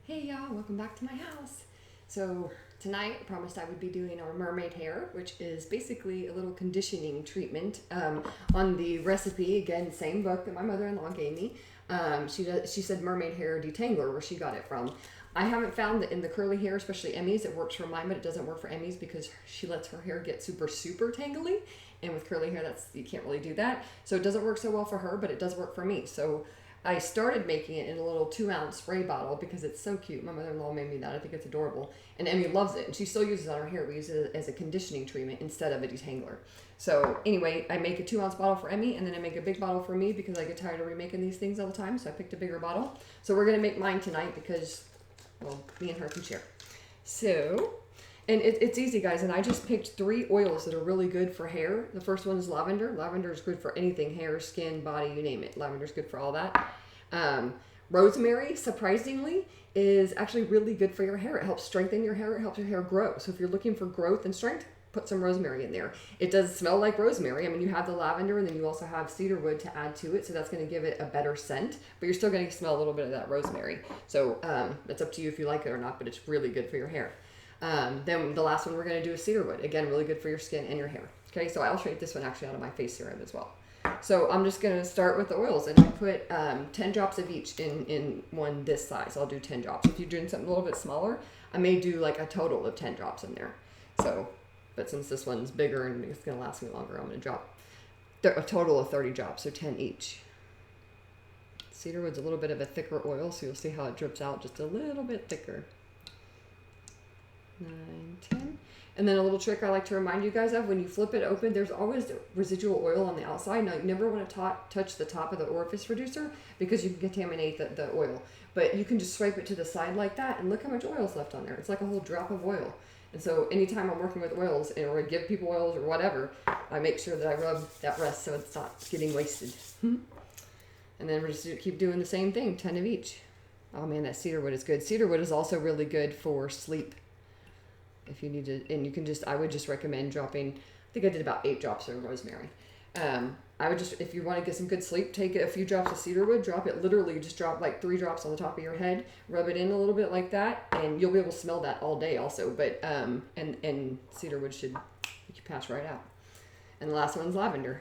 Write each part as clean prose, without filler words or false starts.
Hey y'all, welcome back to my house. So tonight I promised I would be doing our Mermaid Hair, which is basically a little conditioning treatment. On the recipe, again, same book that my mother-in-law gave me. She said Mermaid Hair Detangler, where she got it from. I haven't found that in the curly hair, especially Emmy's, it works for mine, but it doesn't work for Emmy's because she lets her hair get super tangly. And with curly hair, you can't really do that. So it doesn't work so well for her, but it does work for me. So I started making it in a little 2-ounce spray bottle because it's so cute. My mother-in-law made me that. I think it's adorable. And Emmy loves it. And she still uses it on her hair. We use it as a conditioning treatment instead of a detangler. So anyway, I make a 2-ounce bottle for Emmy, and then I make a big bottle for me because I get tired of remaking these things all the time. So I picked a bigger bottle. So we're going to make mine tonight because, well, me and her can share. So, and it's easy, guys. And I just picked 3 oils that are really good for hair. The first one is lavender. Lavender is good for anything, hair, skin, body, you name it. Lavender is good for all that. Rosemary, surprisingly, is actually really good for your hair. It helps strengthen your hair. It helps your hair grow. So if you're looking for growth and strength, put some rosemary in there. It does smell like rosemary. I mean, you have the lavender and then you also have cedarwood to add to it. So that's going to give it a better scent, but you're still going to smell a little bit of that rosemary. So that's up to you if you like it or not, but it's really good for your hair. Then the last one we're going to do is cedarwood. Again, really good for your skin and your hair. Okay, so I'll trade this one actually out of my face serum as well. So I'm just going to start with the oils, and I put 10 drops of each in one this size. I'll do 10 drops. If you're doing something a little bit smaller, I may do like a total of 10 drops in there. So, but since this one's bigger and it's going to last me longer, I'm going to drop a total of 30 drops, so 10 each. Cedarwood's a little bit of a thicker oil, so you'll see how it drips out just a little bit thicker. 9, 10. And then a little trick I like to remind you guys of, when you flip it open, there's always residual oil on the outside. Now, you never want to touch the top of the orifice reducer because you can contaminate the oil. But you can just swipe it to the side like that, and look how much oil is left on there. It's like a whole drop of oil. And so anytime I'm working with oils, or I give people oils or whatever, I make sure that I rub that rest so it's not getting wasted. And then we're just keep doing the same thing, 10 of each. Oh man, that cedarwood is good. Cedarwood is also really good for sleep. If you need to, and you can just, I would just recommend dropping, I think I did about 8 drops of rosemary. I would just, if you want to get some good sleep, take a few drops of cedarwood, drop it, literally just drop like 3 drops on the top of your head, rub it in a little bit like that, and you'll be able to smell that all day also. But, and cedarwood should make you pass right out. And the last one's lavender.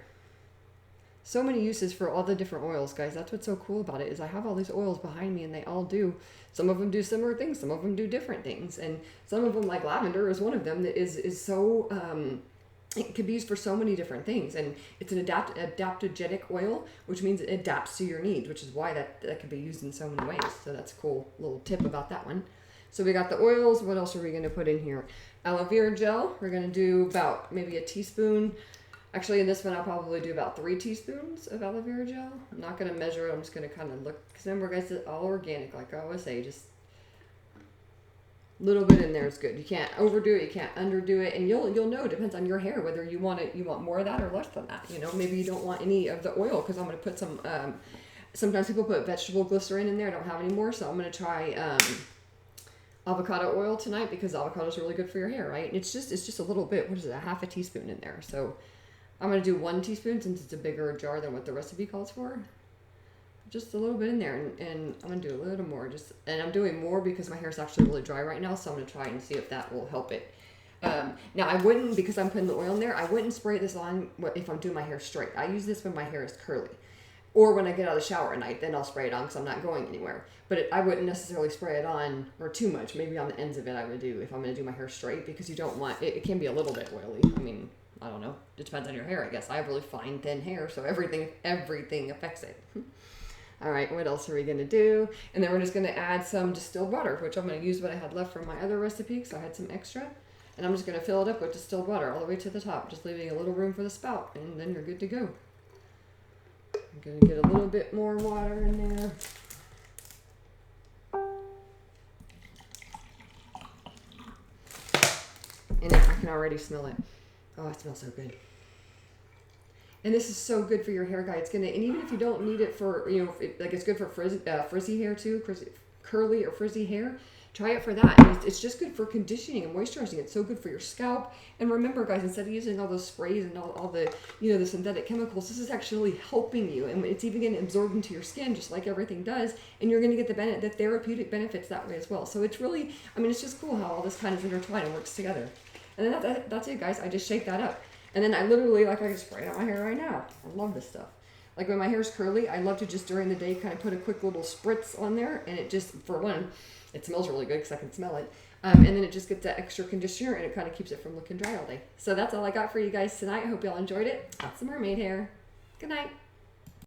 So many uses for all the different oils, guys. That's what's so cool about it, is I have all these oils behind me, and they all do. Some of them do similar things. Some of them do different things. And some of them, like lavender, is one of them that is so, it can be used for so many different things. And it's an adaptogenic oil, which means it adapts to your needs, which is why that can be used in so many ways. So that's a cool little tip about that one. So we got the oils. What else are we going to put in here? Aloe vera gel. We're going to do about maybe a teaspoon. Actually, in this one, I'll probably do about 3 teaspoons of aloe vera gel. I'm not going to measure it. I'm just going to kind of look. Because remember, guys, it's all organic. Like I always say, just a little bit in there is good. You can't overdo it. You can't underdo it. And you'll know. It depends on your hair whether you want more of that or less than that. You know, maybe you don't want any of the oil, because I'm going to put some. Sometimes people put vegetable glycerin in there. I don't have any more, so I'm going to try avocado oil tonight, because avocado is really good for your hair, right? And it's just a little bit. What is it? A half a teaspoon in there. So I'm going to do 1 teaspoon since it's a bigger jar than what the recipe calls for. Just a little bit in there, and I'm going to do a little more. And I'm doing more because my hair is actually really dry right now, so I'm going to try and see if that will help it. Now, I wouldn't, because I'm putting the oil in there, I wouldn't spray this on if I'm doing my hair straight. I use this when my hair is curly. Or when I get out of the shower at night, then I'll spray it on because I'm not going anywhere. But I wouldn't necessarily spray it on, or too much. Maybe on the ends of it I would do if I'm going to do my hair straight, because you don't want, it can be a little bit oily. I mean, I don't know. It depends on your hair, I guess. I have really fine, thin hair, so everything affects it. All right, what else are we going to do? And then we're just going to add some distilled water, which I'm going to use what I had left from my other recipe, because I had some extra. And I'm just going to fill it up with distilled water all the way to the top, just leaving a little room for the spout, and then you're good to go. I'm going to get a little bit more water in there. And I can already smell it. Oh, it smells so good. And this is so good for your hair, guys. It's gonna, and even if you don't need it for, it's good for frizzy hair too, curly or frizzy hair. try it for that. And it's just good for conditioning and moisturizing. It's so good for your scalp. And remember, guys, instead of using all those sprays and all the, the synthetic chemicals, this is actually helping you. And it's even getting absorbed into your skin, just like everything does. And you're going to get the therapeutic benefits that way as well. So it's really, it's just cool how all this kind of is intertwined and works together. And then that's it, guys. I just shake that up. And then I literally, I can spray it on my hair right now. I love this stuff. Like when my hair's curly, I love to just during the day kind of put a quick little spritz on there. And it just, for one, it smells really good because I can smell it. And then it just gets that extra conditioner and it kind of keeps it from looking dry all day. So that's all I got for you guys tonight. I hope y'all enjoyed it. That's the mermaid hair. Good night.